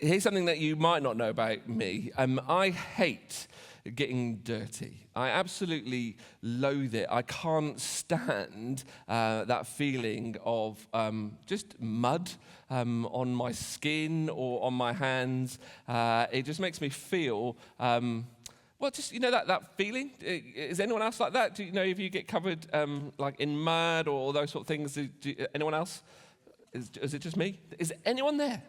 Here's something that you might not know about me. I hate getting dirty. I absolutely loathe it. I can't stand that feeling of just mud on my skin or on my hands. It just makes me feel... well, just, that feeling? Is anyone else like that? Do you know if you get covered like in mud or those sort of things? Anyone else? Is it just me? Is anyone there?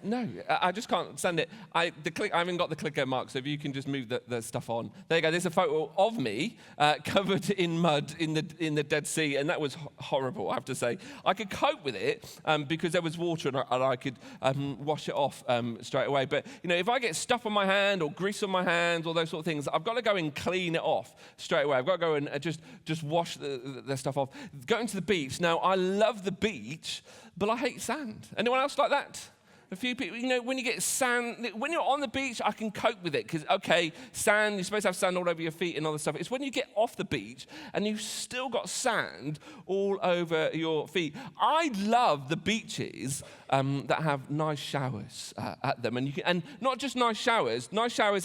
No, I just can't stand it. I haven't got the clicker mark, so if you can just move the stuff on. There you go. There's a photo of me covered in mud in the Dead Sea, and that was horrible, I have to say. I could cope with it because there was water, and I could wash it off straight away. But, if I get stuff on my hand or grease on my hands or those sort of things, I've got to go and clean it off straight away. I've got to go and just wash the stuff off. Going to the beach. Now, I love the beach, but I hate sand. Anyone else like that? A few people, when you get sand, when you're on the beach, I can cope with it because, okay, sand, you're supposed to have sand all over your feet and all this stuff. It's when you get off the beach and you've still got sand all over your feet. I love the beaches that have nice showers at them. And not just nice showers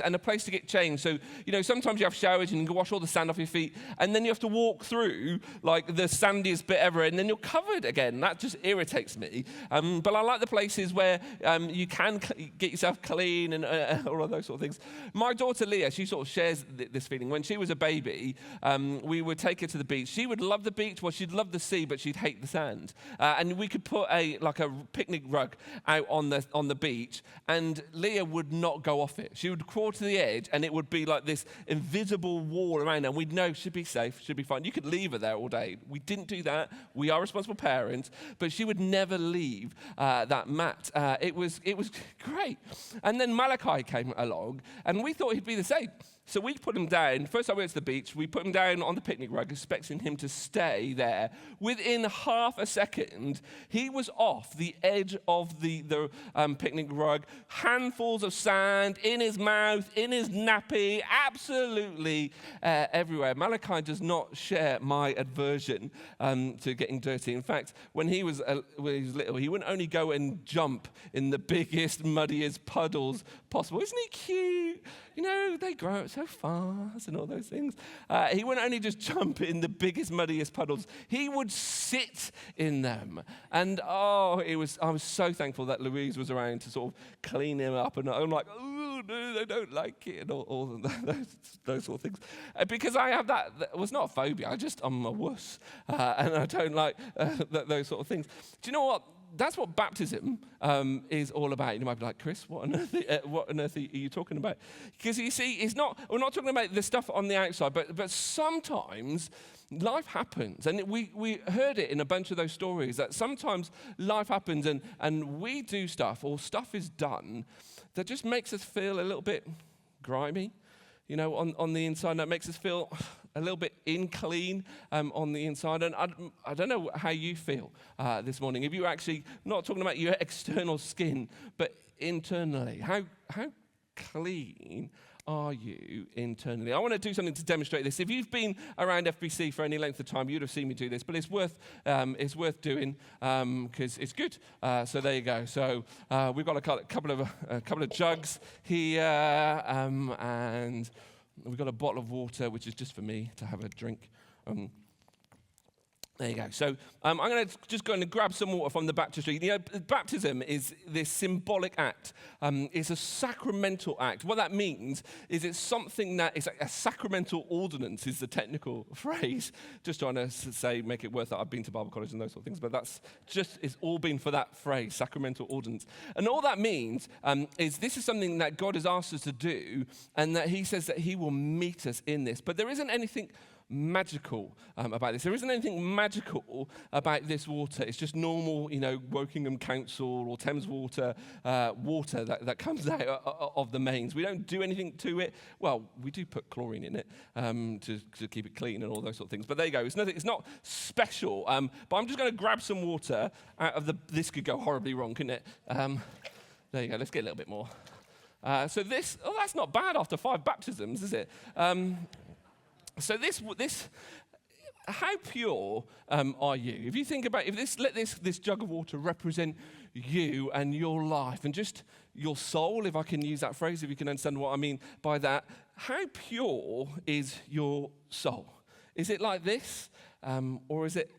and a place to get changed. So, sometimes you have showers and you can wash all the sand off your feet and then you have to walk through like the sandiest bit ever and then you're covered again. That just irritates me. But I like the places where you can get yourself clean and all of those sort of things. My daughter Leah, she sort of shares this feeling. When she was a baby, we would take her to the beach. She would love the beach. Well, she'd love the sea, but she'd hate the sand. And we could put a picnic rug out on the beach, and Leah would not go off it. She would crawl to the edge, and it would be like this invisible wall around her. And we'd know she'd be safe, she'd be fine. You could leave her there all day. We didn't do that. We are responsible parents, but she would never leave that mat. It was great. And then Malachi came along, and we thought he'd be the same. So we put him down. First time we went to the beach, we put him down on the picnic rug, expecting him to stay there. Within half a second, he was off the edge of the picnic rug, handfuls of sand in his mouth, in his nappy, absolutely everywhere. Malachi does not share my aversion to getting dirty. In fact, when he was little, he wouldn't only go and jump in the biggest, muddiest puddles possible. Isn't he cute? They grow up so fast and all those things. He wouldn't only just jump in the biggest, muddiest puddles. He would sit in them. And, I was so thankful that Louise was around to sort of clean him up. And I'm like, oh, no, I don't like it. And all those sort of things. Because I have that. It was not a phobia. I'm a wuss. And I don't like those sort of things. Do you know what? That's what baptism is all about. You might be like, Chris, what on earth are you talking about? Because you see, we're not talking about the stuff on the outside, but sometimes life happens. And we heard it in a bunch of those stories, that sometimes life happens and we do stuff, or stuff is done, that just makes us feel a little bit grimy, on the inside. That makes us feel a little bit unclean on the inside. And I don't know how you feel this morning. If you're actually not talking about your external skin, but internally, how clean are you internally? I want to do something to demonstrate this. If you've been around FBC for any length of time, you'd have seen me do this, but it's worth doing because it's good. So there you go. So we've got a couple of jugs here, and we've got a bottle of water, which is just for me to have a drink. There you go. So I'm going to just go and grab some water from the baptistry. Baptism is this symbolic act. It's a sacramental act. What that means is it's something that is a sacramental ordinance is the technical phrase. Just trying to make it worth it. I've been to Bible college and those sort of things, but it's all been for that phrase, sacramental ordinance. And all that means is this is something that God has asked us to do, and that he says that he will meet us in this. But there isn't anything magical about this. There isn't anything magical about this water. It's just normal, Wokingham Council or Thames water that comes out of the mains. We don't do anything to it. Well, we do put chlorine in it to keep it clean and all those sort of things. But there you go. It's not special. But I'm just going to grab some water out of this could go horribly wrong, couldn't it? There you go. Let's get a little bit more. So that's not bad after 5 baptisms, is it? So this, how pure are you? If you think about, let this jug of water represent you and your life and just your soul, if I can use that phrase, if you can understand what I mean by that. How pure is your soul? Is it like this, or is it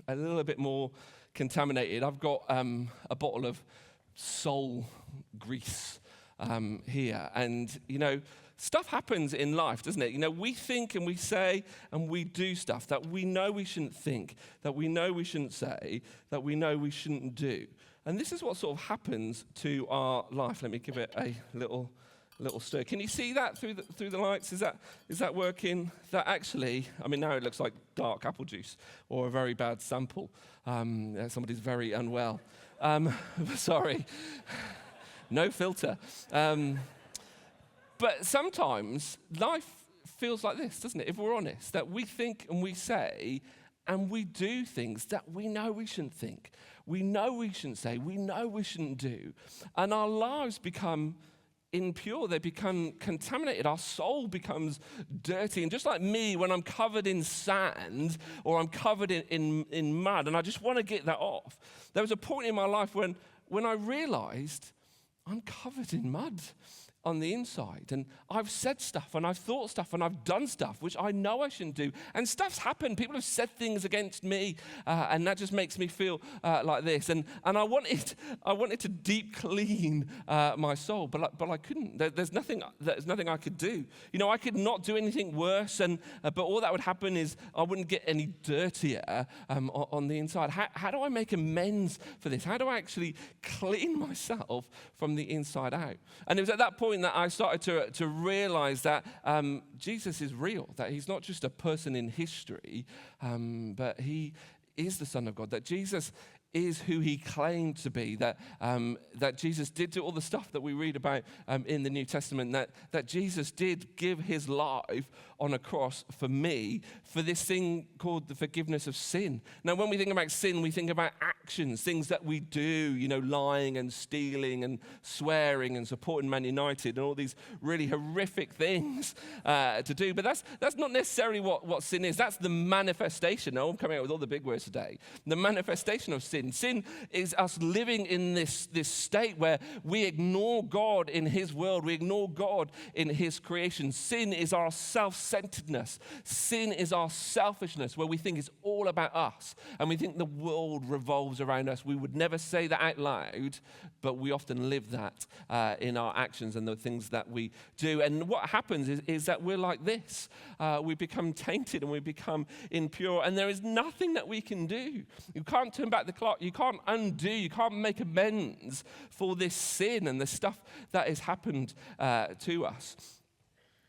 a little bit more contaminated? I've got a bottle of soul grease here, and stuff happens in life, doesn't it? We think and we say and we do stuff that we know we shouldn't think, that we know we shouldn't say, that we know we shouldn't do. And this is what sort of happens to our life. Let me give it a little stir. Can you see that through the lights? Is that working? That actually, now it looks like dark apple juice or a very bad sample. Somebody's very unwell. Sorry. No filter. But sometimes life feels like this, doesn't it? If we're honest, that we think and we say and we do things that we know we shouldn't think. We know we shouldn't say. We know we shouldn't do. And our lives become impure. They become contaminated. Our soul becomes dirty. And just like me, when I'm covered in sand or I'm covered in mud, and I just want to get that off, there was a point in my life when I realized I'm covered in mud on the inside, and I've said stuff and I've thought stuff and I've done stuff which I know I shouldn't do, and stuff's happened. People have said things against me, and that just makes me feel like this. And I wanted to deep clean my soul, but I couldn't. There's nothing I could do. I could not do anything worse, but all that would happen is I wouldn't get any dirtier on the inside. How do I make amends for this? How do I actually clean myself from the inside out? And it was at that point that I started to realize that Jesus is real, that he's not just a person in history, but he is the Son of God, that Jesus is who he claimed to be, that Jesus did do all the stuff that we read about in the New Testament, that Jesus did give his life on a cross for me, for this thing called the forgiveness of sin. Now, when we think about sin, we think about actions, things that we do, lying and stealing and swearing and supporting Man United and all these really horrific things to do. But that's not necessarily what sin is. That's the manifestation. Now, I'm coming out with all the big words today. The manifestation of sin. Sin is us living in this state where we ignore God in his world. We ignore God in his creation. Sin is our self-centeredness. Sin is our selfishness, where we think it's all about us and we think the world revolves around us. We would never say that out loud, but we often live that in our actions and the things that we do. And what happens is that we're like this. We become tainted and we become impure, and there is nothing that we can do. You can't turn back the clock. You can't undo. You can't make amends for this sin and the stuff that has happened to us.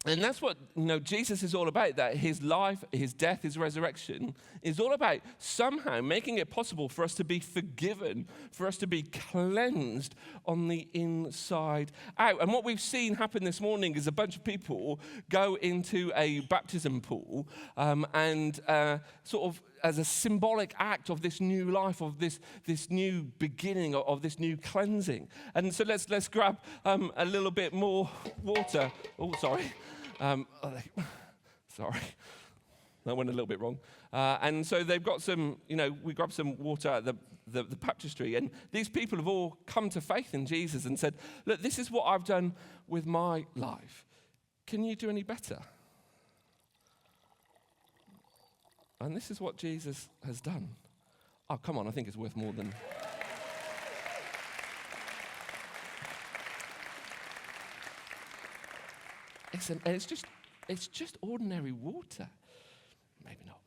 And that's what Jesus is all about, that his life, his death, his resurrection is all about somehow making it possible for us to be forgiven, for us to be cleansed on the inside out. And what we've seen happen this morning is a bunch of people go into a baptism pool and sort of as a symbolic act of this new life, of this new beginning, of this new cleansing. And so let's grab a little bit more water. Oh, sorry. Sorry. That went a little bit wrong. And so they've got some, we grabbed some water at the baptistry, and these people have all come to faith in Jesus and said, look, this is what I've done with my life. Can you do any better? And this is what Jesus has done. Oh, come on, I think it's worth more than... It's just ordinary water. Maybe not,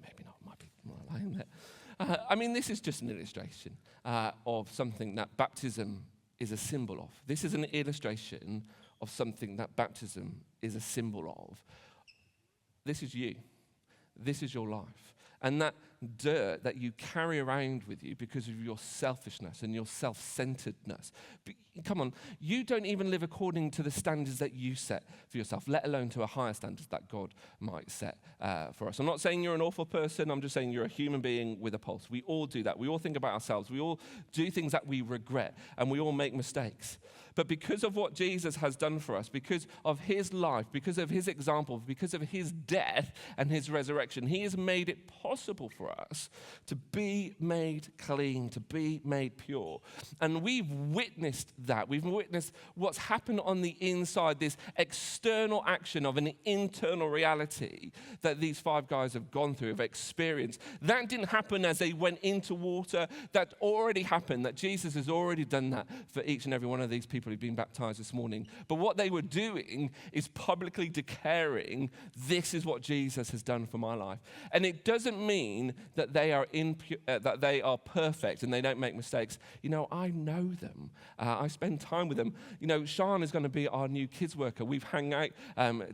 might be more lying there. This is just an illustration of something that baptism is a symbol of. This is an illustration of something that baptism is a symbol of. This is you. This is your life. And that dirt that you carry around with you because of your selfishness and your self-centeredness. Come on, you don't even live according to the standards that you set for yourself, let alone to a higher standard that God might set for us. I'm not saying you're an awful person. I'm just saying you're a human being with a pulse. We all do that. We all think about ourselves. We all do things that we regret, and we all make mistakes. But because of what Jesus has done for us, because of his life, because of his example, because of his death and his resurrection, he has made it possible for us to be made clean, to be made pure. And we've witnessed that. We've witnessed what's happened on the inside, this external action of an internal reality that these 5 guys have gone through, have experienced. That didn't happen as they went into water. That already happened, that Jesus has already done that for each and every one of these people who've been baptized this morning. But what they were doing is publicly declaring, this is what Jesus has done for my life. And it doesn't mean that they are perfect and they don't make mistakes. I know them. I spend time with them. Sean is going to be our new kids worker. We've hung out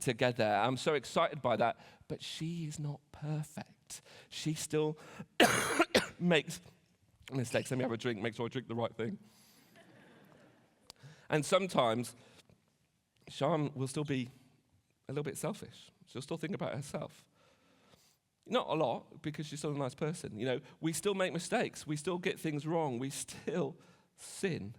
together. I'm so excited by that. But she is not perfect. She still makes mistakes. Let me have a drink, make sure I drink the right thing. And sometimes Sean will still be a little bit selfish. She'll still think about herself. Not a lot, because she's still a nice person. We still make mistakes. We still get things wrong. We still sin.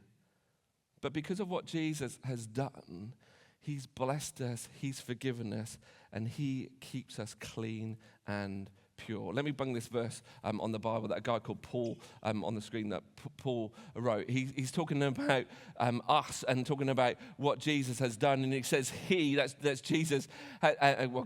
But because of what Jesus has done, he's blessed us, he's forgiven us, and he keeps us clean and pure. Let me bring this verse on the Bible that a guy called Paul on the screen that Paul wrote. He's talking about us and talking about what Jesus has done. And he says that's Jesus,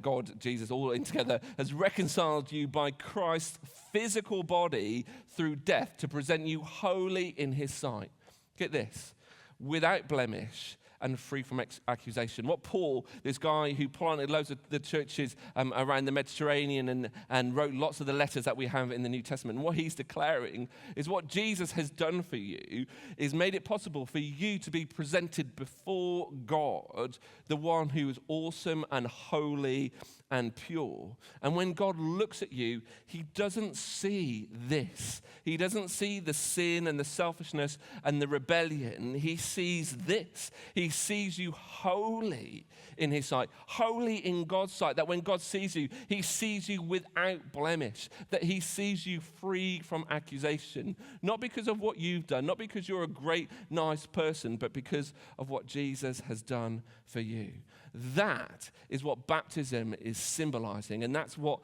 God, Jesus, all in together, has reconciled you by Christ's physical body through death to present you holy in his sight. Get this, without blemish and free from accusation. What Paul, this guy who planted loads of the churches around the Mediterranean and wrote lots of the letters that we have in the New Testament, and what he's declaring is what Jesus has done for you is made it possible for you to be presented before God, the one who is awesome and holy and pure. And when God looks at you, he doesn't see this. He doesn't see the sin and the selfishness and the rebellion. He sees this. He sees you holy in his sight, holy in God's sight, that when God sees you, he sees you without blemish, that he sees you free from accusation, not because of what you've done, not because you're a great, nice person, but because of what Jesus has done for you. That is what baptism is symbolizing, and that's what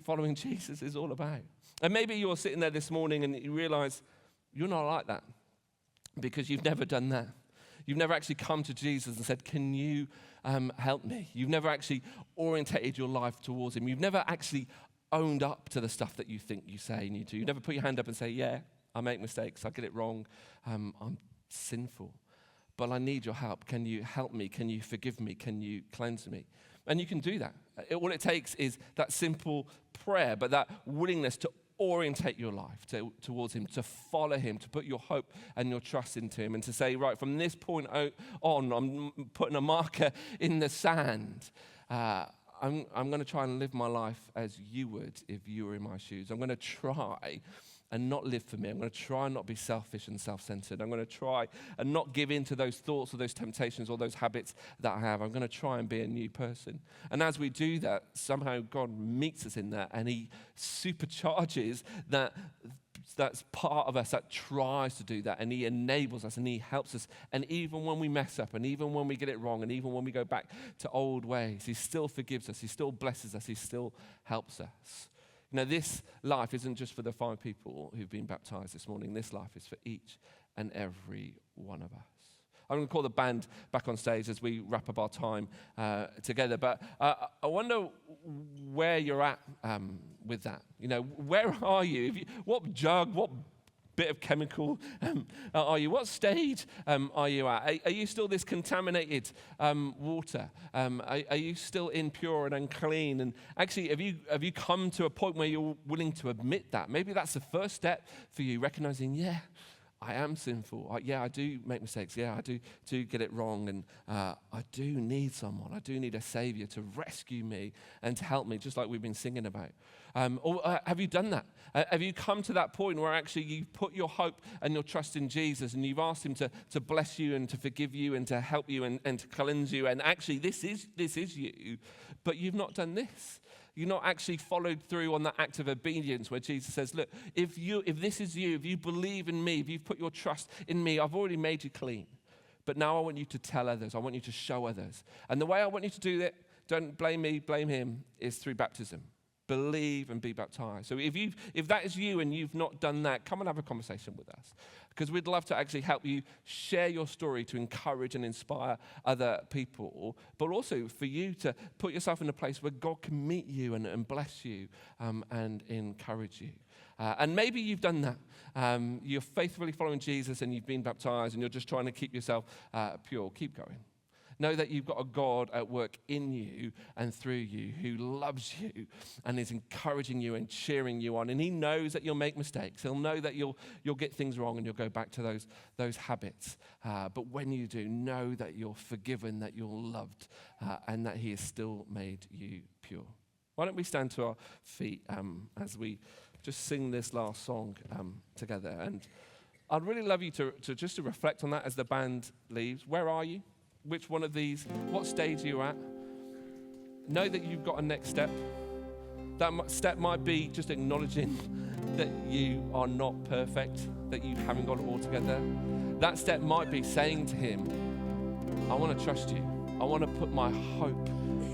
following Jesus is all about. And maybe you're sitting there this morning and you realize you're not like that because you've never done that. You've never actually come to Jesus and said, can you help me? You've never actually orientated your life towards him. You've never actually owned up to the stuff that you think you say you need to. You never put your hand up and say, yeah, I make mistakes, I get it wrong, I'm sinful, but I need your help. Can you help me? Can you forgive me? Can you cleanse me? And you can do that. All it takes is that simple prayer, but that willingness to orientate your life towards him, to follow him, to put your hope and your trust into him, and to say, right, from this point on, I'm putting a marker in the sand. I'm going to try and live my life as you would if you were in my shoes. I'm going to try and not live for me. I'm going to try and not be selfish and self-centered. I'm going to try and not give in to those thoughts or those temptations or those habits that I have. I'm going to try and be a new person. And as we do that, somehow God meets us in that, and he supercharges that's part of us that tries to do that, and he enables us and he helps us. And even when we mess up, and even when we get it wrong, and even when we go back to old ways, he still forgives us, he still blesses us, he still helps us. Now, this life isn't just for the 5 people who've been baptized this morning. This life is for each and every one of us. I'm going to call the band back on stage as we wrap up our time together. But I wonder where you're at with that. Where are you? What jug, what bit of chemical are you? What stage are you at? Are you still this contaminated water? Are you still impure and unclean? And actually, have you come to a point where you're willing to admit that? Maybe that's the first step for you, recognizing, yeah, I am sinful. I do make mistakes. Yeah, I do get it wrong. And I do need someone. I do need a savior to rescue me and to help me, just like we've been singing about. Or have you done that? Have you come to that point where actually you've put your hope and your trust in Jesus, and you've asked him to bless you and to forgive you and to help you and to cleanse you? And actually this is you, but you've not done this. You've not actually followed through on that act of obedience where Jesus says, look, if this is you, if you believe in me, if you've put your trust in me, I've already made you clean. But now I want you to tell others. I want you to show others. And the way I want you to do that, don't blame me, blame him, is through baptism. Believe and be baptized. So if that is you and you've not done that, come and have a conversation with us. Because we'd love to actually help you share your story to encourage and inspire other people, but also for you to put yourself in a place where God can meet you and bless you and encourage you. And maybe you've done that. You're faithfully following Jesus and you've been baptized and you're just trying to keep yourself pure. Keep going. Know that you've got a God at work in you and through you who loves you and is encouraging you and cheering you on. And he knows that you'll make mistakes. He'll know that you'll get things wrong and you'll go back to those habits. But when you do, know that you're forgiven, that you're loved, and that he has still made you pure. Why don't we stand to our feet as we just sing this last song together. And I'd really love you to just to reflect on that as the band leaves. Where are you? Which one of these? What stage are you at? Know that you've got a next step. That step might be just acknowledging that you are not perfect, that you haven't got it all together. That step might be saying to him, I want to trust you. I want to put my hope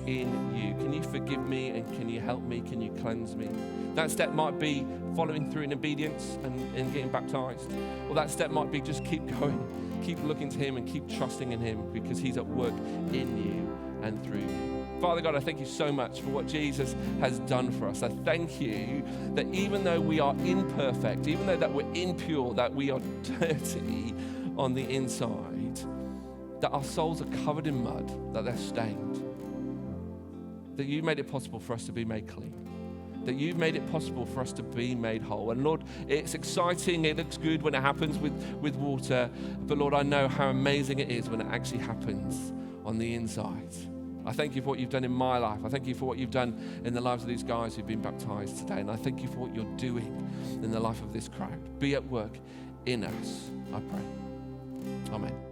in you. Can you forgive me and can you help me? Can you cleanse me? That step might be following through in obedience and getting baptized. Or that step might be just keep going, keep looking to him and keep trusting in him because he's at work in you and through you. Father God, I thank you so much for what Jesus has done for us. I thank you that even though we are imperfect, even though that we're impure, that we are dirty on the inside, that our souls are covered in mud, that they're stained, that you made it possible for us to be made clean, that you've made it possible for us to be made whole. And Lord, it's exciting, it looks good when it happens with water, but Lord, I know how amazing it is when it actually happens on the inside. I thank you for what you've done in my life. I thank you for what you've done in the lives of these guys who've been baptized today. And I thank you for what you're doing in the life of this crowd. Be at work in us, I pray. Amen.